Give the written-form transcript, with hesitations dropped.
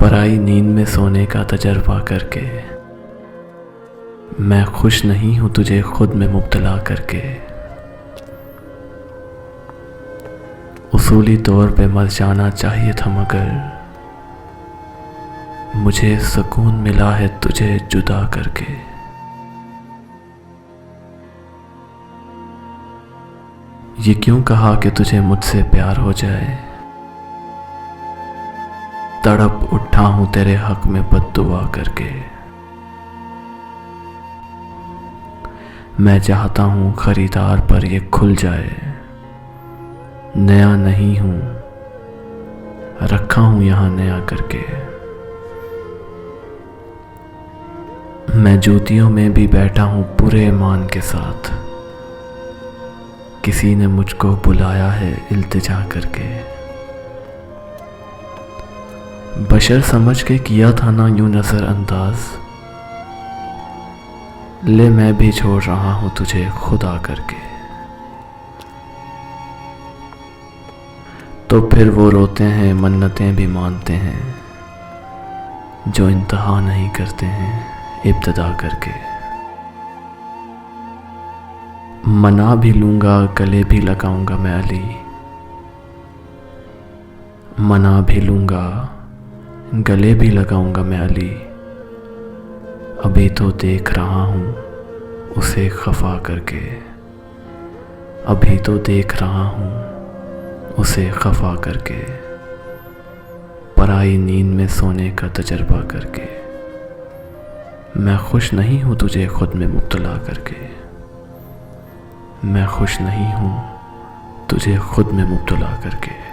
पराई नींद में सोने का तजर्बा करके। मैं खुश नहीं हूं तुझे खुद में मुब्तला करके। उसूली तौर पे मर जाना चाहिए था मगर मुझे सुकून मिला है तुझे जुदा करके। ये क्यों कहा कि तुझे मुझसे प्यार हो जाए। तड़प उठा हूं तेरे हक में बद्दुआ करके। मैं चाहता हूं खरीदार पर ये खुल जाए। नया नहीं हूं, रखा हूं यहां नया करके। मैं जूतियों में भी बैठा हूं पूरे ईमान के साथ। किसी ने मुझको बुलाया है इल्तिजा करके। बशर समझ के किया था ना यूं नजरअंदाज। ले मैं भी छोड़ रहा हूं तुझे खुदा करके। तो फिर वो रोते हैं मन्नतें भी मानते हैं जो इंतहा नहीं करते हैं इब्तिदा करके। मना भी लूंगा गले भी लगाऊंगा मैं अली। मना भी लूंगा गले भी लगाऊंगा मैं अली। अभी तो देख रहा हूं उसे खफा करके। अभी तो देख रहा हूं उसे खफा करके। पराई नींद में सोने का तजर्बा करके। मैं खुश नहीं हूं तुझे खुद में मुब्तला करके। मैं खुश नहीं हूं तुझे खुद में मुब्तला करके।